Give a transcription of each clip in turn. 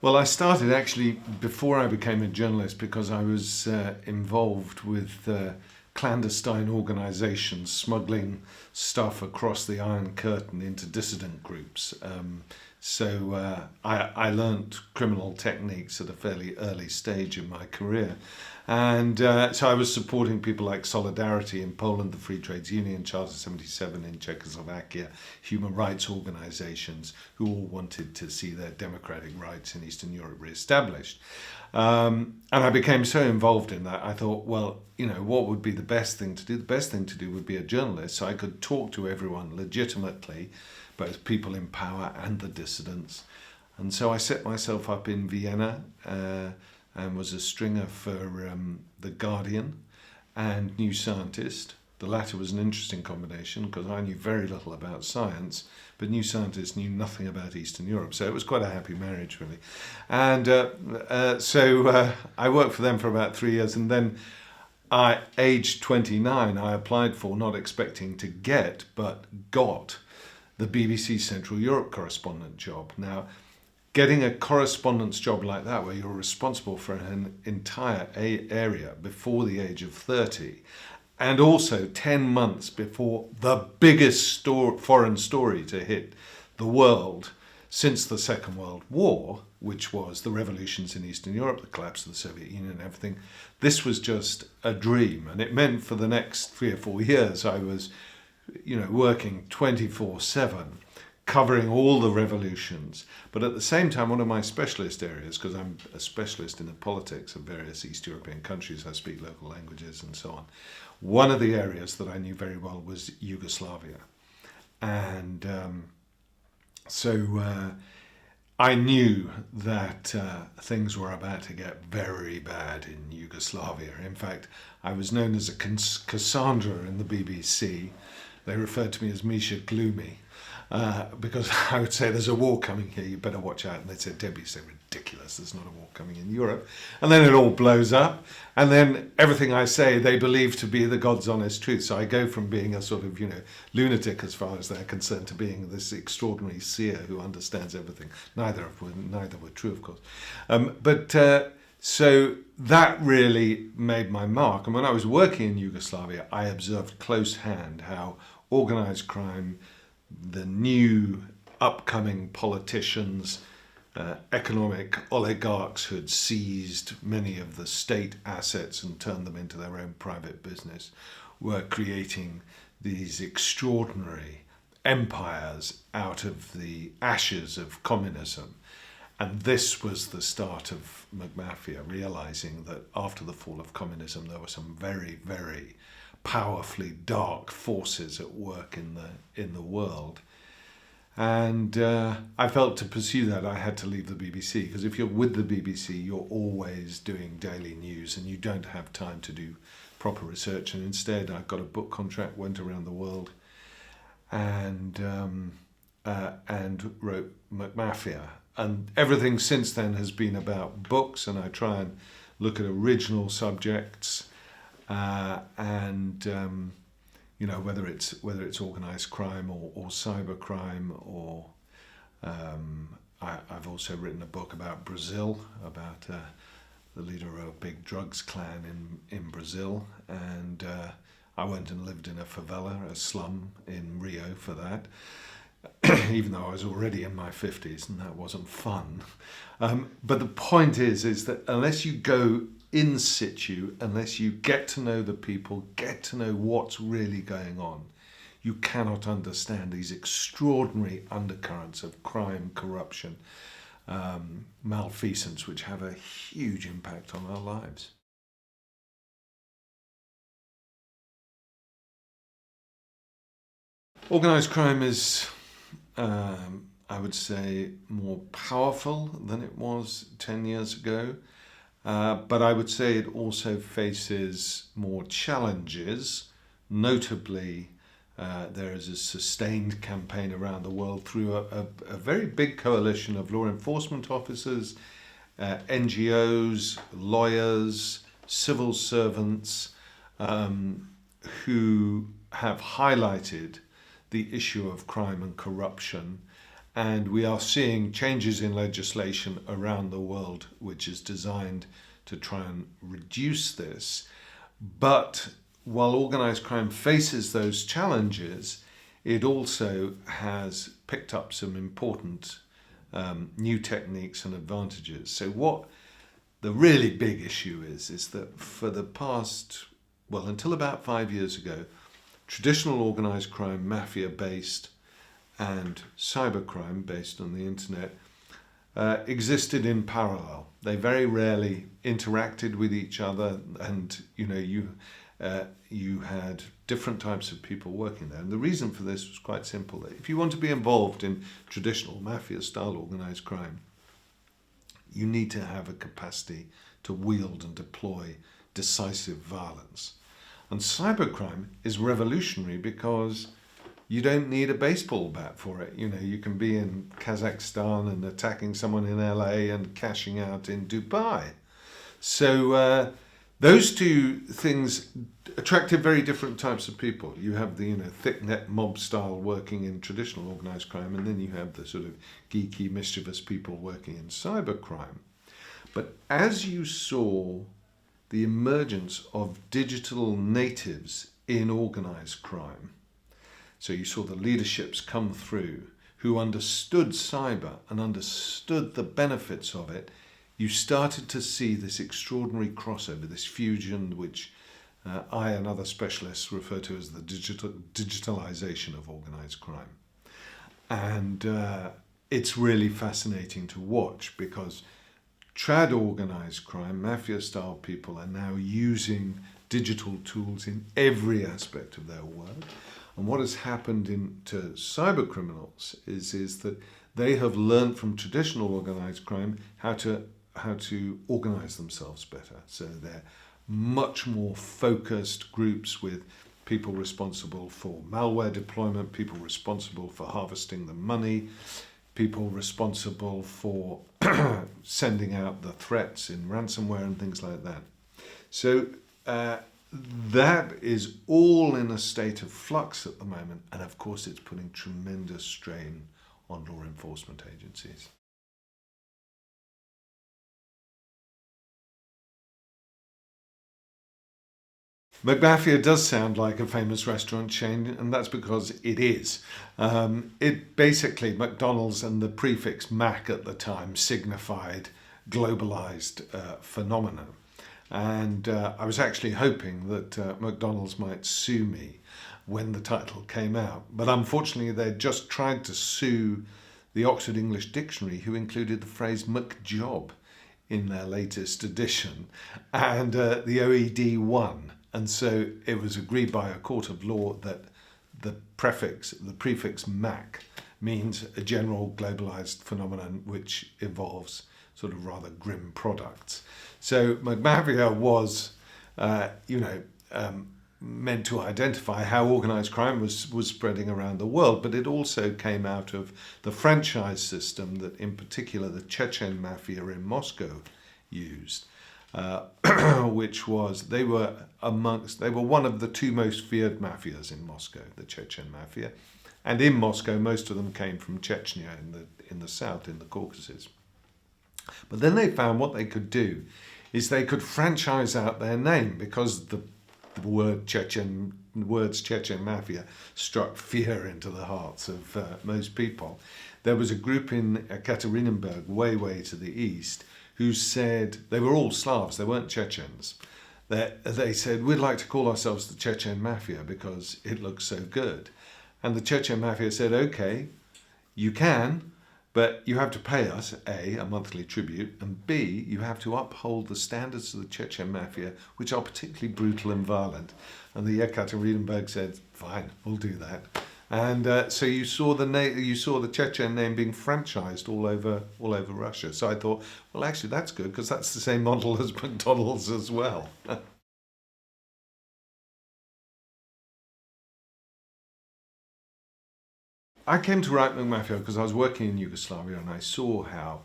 Well, I started actually before I became a journalist because I was involved with clandestine organizations smuggling stuff across the Iron Curtain into dissident groups. I learnt criminal techniques at a fairly early stage in my career. And so I was supporting people like Solidarity in Poland, the Free Trades Union, Charter 77 in Czechoslovakia, human rights organizations who all wanted to see their democratic rights in Eastern Europe re-established. And I became so involved in that, I thought, well, what would be the best thing to do? The best thing to do would be a journalist, so I could talk to everyone legitimately, both people in power and the dissidents. And so I set myself up in Vienna and was a stringer for The Guardian and New Scientist. The latter was an interesting combination because I knew very little about science, but New Scientist knew nothing about Eastern Europe. So it was quite a happy marriage, really. And so I worked for them for about 3 years, and then aged 29, I applied for, not expecting to get, but got the BBC Central Europe correspondent job. Now, getting a correspondence job like that, where you're responsible for an entire area before the age of 30, and also 10 months before the biggest foreign story to hit the world since the Second World War, which was the revolutions in Eastern Europe, the collapse of the Soviet Union and everything, this was just a dream. And it meant for the next 3 or 4 years I was working 24/7, covering all the revolutions. But at the same time, one of my specialist areas, because I'm a specialist in the politics of various East European countries, I speak local languages and so on, one of the areas that I knew very well was Yugoslavia. And I knew that things were about to get very bad in Yugoslavia. In fact, I was known as a Cassandra in the BBC. They referred to me as Misha Glenny because I would say there's a war coming here, you better watch out. And they'd say, Debbie, so ridiculous, there's not a war coming in Europe. And then it all blows up. And then everything I say, they believe to be the God's honest truth. So I go from being a sort of, lunatic as far as they're concerned to being this extraordinary seer who understands everything. Neither were true, of course. So that really made my mark. And when I was working in Yugoslavia, I observed close hand how organised crime, the new upcoming politicians, economic oligarchs who had seized many of the state assets and turned them into their own private business, were creating these extraordinary empires out of the ashes of communism. And this was the start of McMafia, realizing that after the fall of communism, there were some very, very powerfully dark forces at work in the world. And I felt to pursue that, I had to leave the BBC, because if you're with the BBC, you're always doing daily news and you don't have time to do proper research. And instead, I got a book contract, went around the world, and wrote McMafia. And everything since then has been about books, and I try and look at original subjects, whether it's organised crime or cybercrime, or I've also written a book about Brazil, about the leader of a big drugs clan in Brazil, and I went and lived in a favela, a slum in Rio for that. Even though I was already in my 50s, and that wasn't fun. But the point is that unless you go in situ, unless you get to know the people, get to know what's really going on, you cannot understand these extraordinary undercurrents of crime, corruption, malfeasance, which have a huge impact on our lives. Organised crime is, I would say, more powerful than it was 10 years ago. But I would say it also faces more challenges. Notably, there is a sustained campaign around the world through a very big coalition of law enforcement officers, NGOs, lawyers, civil servants, who have highlighted the issue of crime and corruption And we are seeing changes in legislation around the world which is designed to try and reduce this. But while organised crime faces those challenges, it also has picked up some important new techniques and advantages. So what the really big issue is that for the past, well, until about 5 years ago, traditional organised crime, mafia-based, and cybercrime based on the internet existed in parallel. They very rarely interacted with each other, and you had different types of people working there. And the reason for this was quite simple. If you want to be involved in traditional mafia-style organised crime, you need to have a capacity to wield and deploy decisive violence. And cybercrime is revolutionary because you don't need a baseball bat for it. You can be in Kazakhstan and attacking someone in LA and cashing out in Dubai. So those two things attracted very different types of people. You have the thick-net mob style working in traditional organised crime, and then you have the sort of geeky, mischievous people working in cybercrime. But as you saw the emergence of digital natives in organised crime, so you saw the leaderships come through who understood cyber and understood the benefits of it, you started to see this extraordinary crossover, this fusion, which I and other specialists refer to as the digitalization of organised crime. And it's really fascinating to watch because trad organised crime, mafia-style people are now using digital tools in every aspect of their work. And what has happened to cyber criminals is that they have learned from traditional organised crime how to organise themselves better. So they're much more focused groups with people responsible for malware deployment, people responsible for harvesting the money, people responsible for sending out the threats in ransomware and things like that. So that is all in a state of flux at the moment, and of course it's putting tremendous strain on law enforcement agencies. McMafia does sound like a famous restaurant chain, and that's because it is. It basically, McDonald's and the prefix Mac at the time signified globalized phenomena. And I was actually hoping that McDonald's might sue me when the title came out. But unfortunately, they just tried to sue the Oxford English Dictionary, who included the phrase McJob in their latest edition. And the OED won. And so it was agreed by a court of law that the prefix Mac means a general globalized phenomenon which involves sort of rather grim products. So McMafia was, meant to identify how organised crime was spreading around the world, but it also came out of the franchise system that, in particular, the Chechen Mafia in Moscow used, which was they were one of the two most feared mafias in Moscow, the Chechen Mafia, and in Moscow most of them came from Chechnya in the south, in the Caucasus. But then they found what they could do is they could franchise out their name because the words Chechen Mafia struck fear into the hearts of most people. There was a group in Ekaterinburg, way to the east, who said, they were all Slavs, they weren't Chechens. They said, we'd like to call ourselves the Chechen Mafia because it looks so good. And the Chechen Mafia said, okay, you can, but you have to pay us, A, a monthly tribute, and B, you have to uphold the standards of the Chechen Mafia, which are particularly brutal and violent. And the Yekaterinburg said, fine, we'll do that. And so you saw the Chechen name being franchised all over Russia. So I thought, well, actually, that's good, because that's the same model as McDonald's as well. I came to write McMafia because I was working in Yugoslavia and I saw how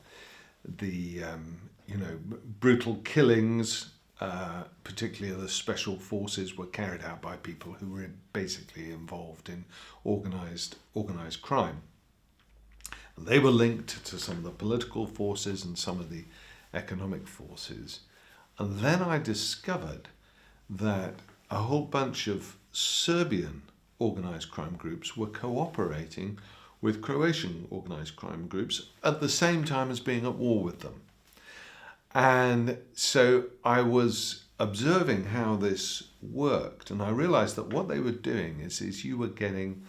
the brutal killings, particularly the special forces, were carried out by people who were basically involved in organised crime. They were linked to some of the political forces and some of the economic forces. And then I discovered that a whole bunch of Serbian organized crime groups were cooperating with Croatian organized crime groups at the same time as being at war with them. And so I was observing how this worked, and I realized that what they were doing is you were getting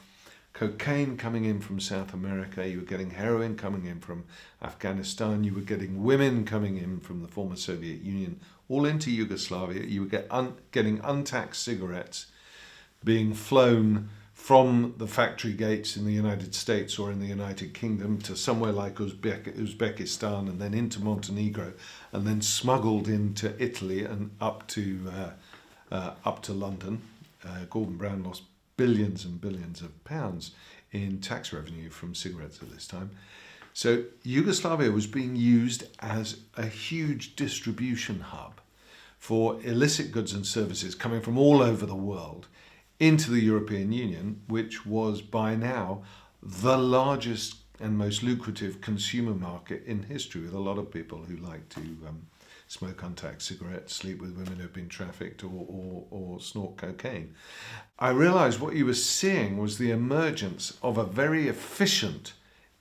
cocaine coming in from South America, you were getting heroin coming in from Afghanistan, you were getting women coming in from the former Soviet Union, all into Yugoslavia. You were getting untaxed cigarettes being flown from the factory gates in the United States or in the United Kingdom to somewhere like Uzbekistan and then into Montenegro and then smuggled into Italy and up to London. Gordon Brown lost billions and billions of pounds in tax revenue from cigarettes at this time. So Yugoslavia was being used as a huge distribution hub for illicit goods and services coming from all over the world into the European Union, which was by now the largest and most lucrative consumer market in history, with a lot of people who like to smoke untaxed cigarettes, sleep with women who've been trafficked, or snort cocaine. I realized what you were seeing was the emergence of a very efficient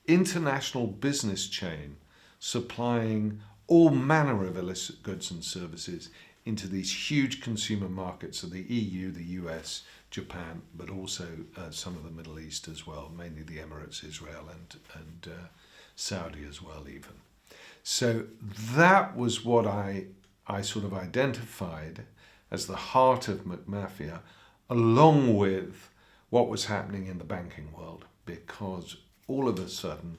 international business chain supplying all manner of illicit goods and services into these huge consumer markets of the EU, the US, Japan, but also some of the Middle East as well, mainly the Emirates, Israel, and Saudi as well even. So that was what I sort of identified as the heart of McMafia, along with what was happening in the banking world, because all of a sudden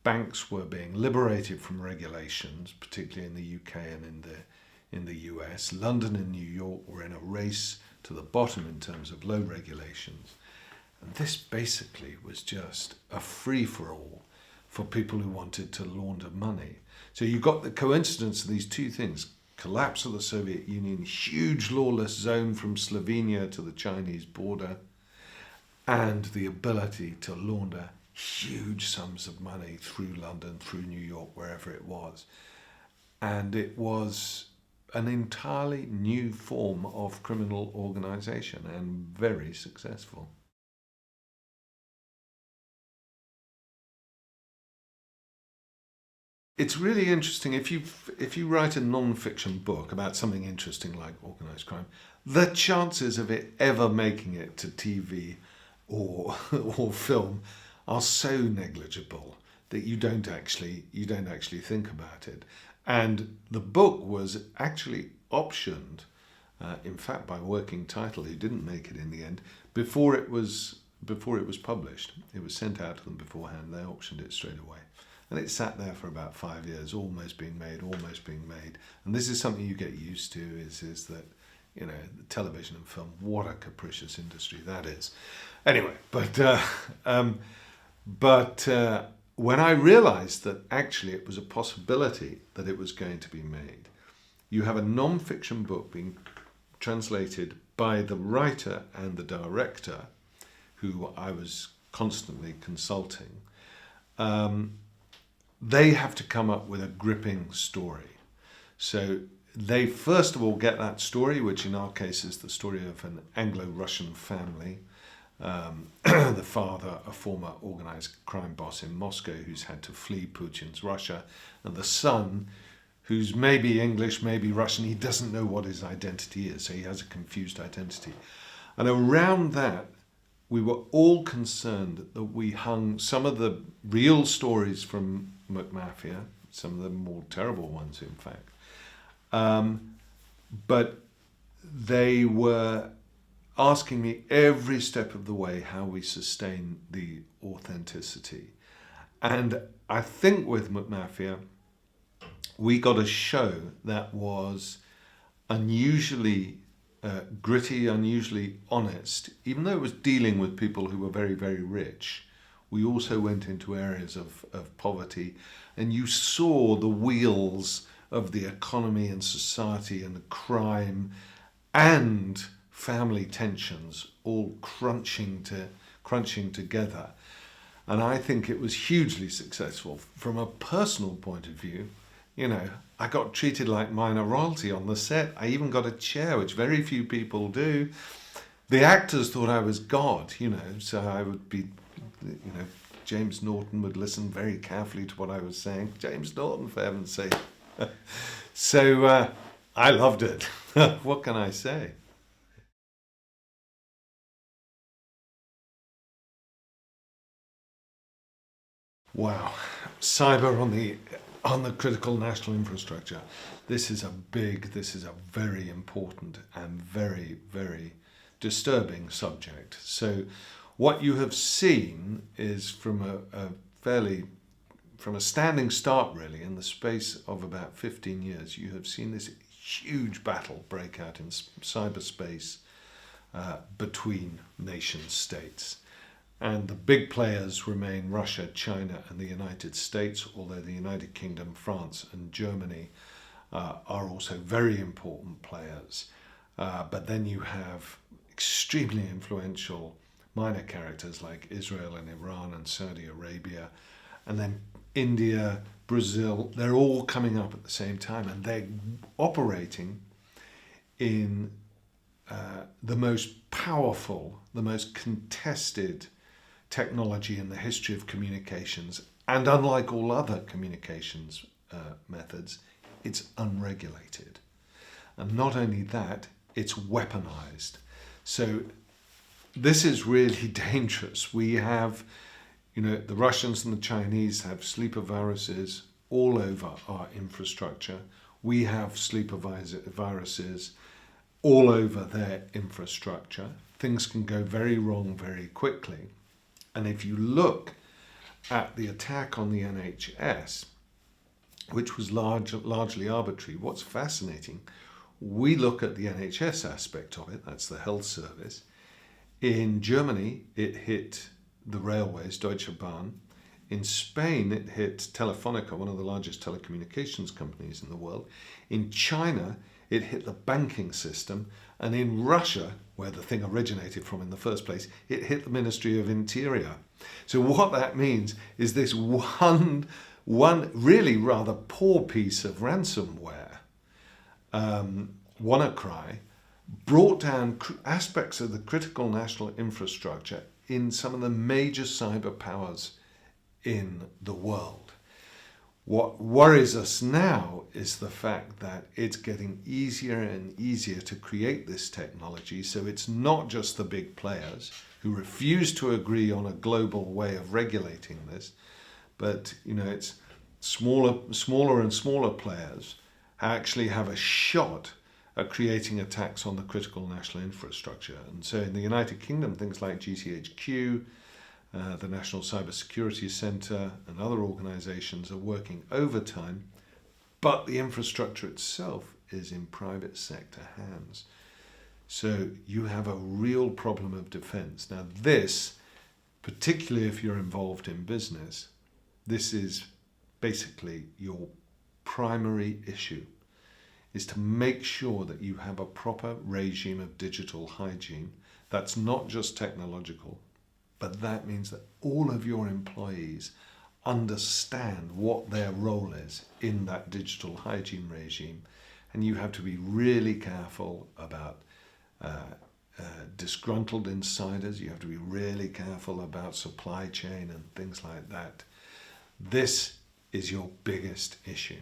banks were being liberated from regulations, particularly in the UK and in the US. London and New York were in a race to the bottom in terms of low regulations. And this basically was just a free-for-all for people who wanted to launder money. So you got the coincidence of these two things: collapse of the Soviet Union, huge lawless zone from Slovenia to the Chinese border, and the ability to launder huge sums of money through London, through New York, wherever it was. And it was an entirely new form of criminal organization and very successful. It's really interesting if you write a non-fiction book about something interesting like organized crime, the chances of it ever making it to TV or film are so negligible that you don't actually think about it. And the book was actually optioned, in fact, by Working Title, who didn't make it in the end, before it was published. It was sent out to them beforehand. They optioned it straight away. And it sat there for about 5 years, almost being made. And this is something you get used to, is that, you know, television and film, what a capricious industry that is. Anyway, but when I realized that actually it was a possibility that it was going to be made, you have a non-fiction book being translated by the writer and the director, who I was constantly consulting. They have to come up with a gripping story. So they first of all get that story, which in our case is the story of an Anglo-Russian family. The father, a former organized crime boss in Moscow who's had to flee Putin's Russia, and the son, who's maybe English, maybe Russian, he doesn't know what his identity is, so he has a confused identity. And around that, we were all concerned that we hung some of the real stories from McMafia, some of the more terrible ones, in fact. But they were asking me every step of the way how we sustain the authenticity. And I think with McMafia, we got a show that was unusually gritty, unusually honest. Even though it was dealing with people who were very, very rich, we also went into areas of poverty, and you saw the wheels of the economy and society and crime and family tensions all crunching together. And I think it was hugely successful. From a personal point of view, I got treated like minor royalty on the set. I even got a chair, which very few people do. The actors thought I was God, so I would be, James Norton would listen very carefully to what I was saying. James Norton, for heaven's sake. So I loved it. What can I say? Wow, cyber on the critical national infrastructure. This is a very important and very, very disturbing subject. So what you have seen is from a standing start, really, in the space of about 15 years, you have seen this huge battle break out in cyberspace between nation states. And the big players remain Russia, China, and the United States, although the United Kingdom, France, and Germany are also very important players. But then you have extremely influential minor characters like Israel and Iran and Saudi Arabia, and then India, Brazil. They're all coming up at the same time, and they're operating in the most powerful, the most contested technology in the history of communications. And unlike all other communications methods, it's unregulated. And not only that, it's weaponized. So this is really dangerous. We have, the Russians and the Chinese have sleeper viruses all over our infrastructure. We have sleeper viruses all over their infrastructure. Things can go very wrong very quickly. And if you look at the attack on the NHS, which was largely arbitrary, what's fascinating, we look at the NHS aspect of it, that's the health service. In Germany, it hit the railways, Deutsche Bahn. In Spain, it hit Telefonica, one of the largest telecommunications companies in the world. In China, it hit the banking system. And in Russia, where the thing originated from in the first place, it hit the Ministry of Interior. So what that means is this one really rather poor piece of ransomware, WannaCry, brought down aspects of the critical national infrastructure in some of the major cyber powers in the world. What worries us now is the fact that it's getting easier and easier to create this technology. So it's not just the big players who refuse to agree on a global way of regulating this, but it's smaller and smaller players actually have a shot at creating attacks on the critical national infrastructure. And so in the United Kingdom, things like GCHQ, the National Cybersecurity Centre, and other organisations are working overtime, but the infrastructure itself is in private sector hands. So you have a real problem of defence. Now this, particularly if you're involved in business, this is basically your primary issue, is to make sure that you have a proper regime of digital hygiene. That's not just technological, but that means that all of your employees understand what their role is in that digital hygiene regime. And you have to be really careful about disgruntled insiders. You have to be really careful about supply chain and things like that. This is your biggest issue.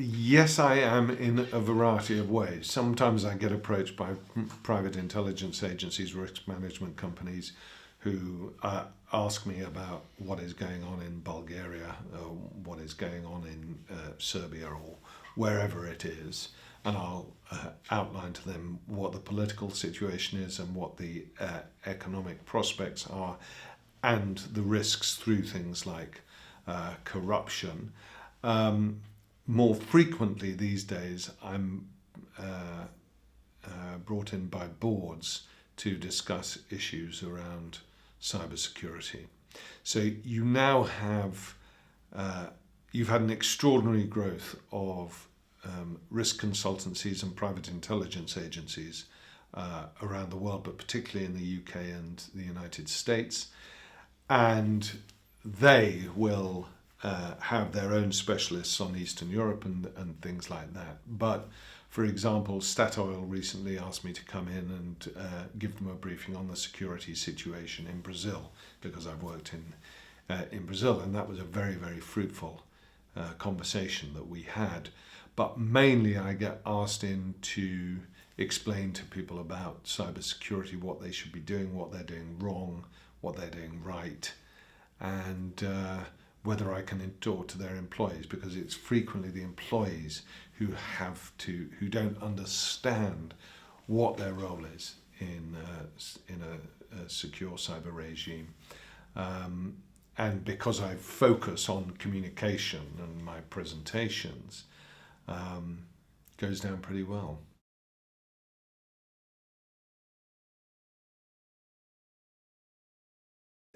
Yes, I am in a variety of ways. Sometimes I get approached by private intelligence agencies, risk management companies, who ask me about what is going on in Bulgaria, or what is going on in Serbia, or wherever it is. And I'll outline to them what the political situation is and what the economic prospects are, and the risks through things like corruption. More frequently these days, I'm brought in by boards to discuss issues around cybersecurity. So you now have, you've had an extraordinary growth of risk consultancies and private intelligence agencies around the world, but particularly in the UK and the United States. And they will have their own specialists on Eastern Europe and things like that. But for example, Statoil recently asked me to come in and give them a briefing on the security situation in Brazil, because I've worked in Brazil, and that was a very, very fruitful conversation that we had. But mainly I get asked in to explain to people about cybersecurity, what they should be doing, what they're doing wrong, what they're doing right, and whether I can talk to their employees, because it's frequently the employees who don't understand what their role is in a secure cyber regime. And because I focus on communication and my presentations, goes down pretty well.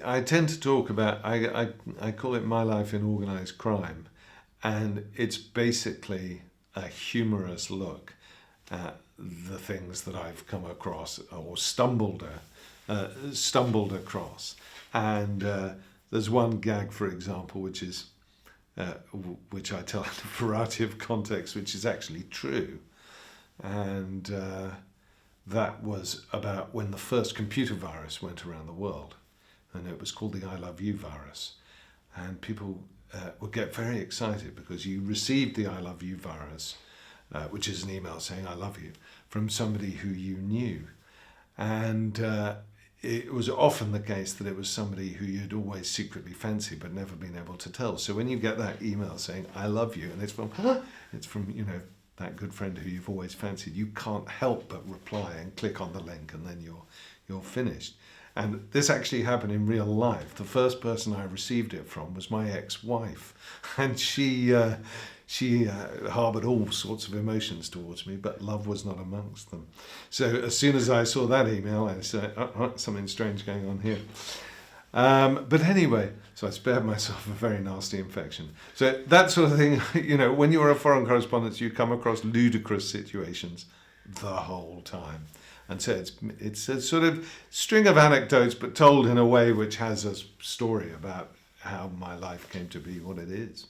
I tend to talk about, I call it my life in organised crime, and it's basically a humorous look at the things that I've come across or stumbled across. And there's one gag, for example, which I tell in a variety of contexts, which is actually true. And that was about when the first computer virus went around the world. And it was called the I Love You virus. And people would get very excited because you received the I Love You virus, which is an email saying I love you, from somebody who you knew. And it was often the case that it was somebody who you'd always secretly fancied but never been able to tell. So when you get that email saying I love you, and it's from that good friend who you've always fancied, you can't help but reply and click on the link, and then you're finished. And this actually happened in real life. The first person I received it from was my ex-wife, and she harbored all sorts of emotions towards me, but love was not amongst them. So as soon as I saw that email, I said, something strange going on here. But anyway, so I spared myself a very nasty infection. So that sort of thing, when you're a foreign correspondent, you come across ludicrous situations the whole time. And so it's a sort of string of anecdotes, but told in a way which has a story about how my life came to be what it is.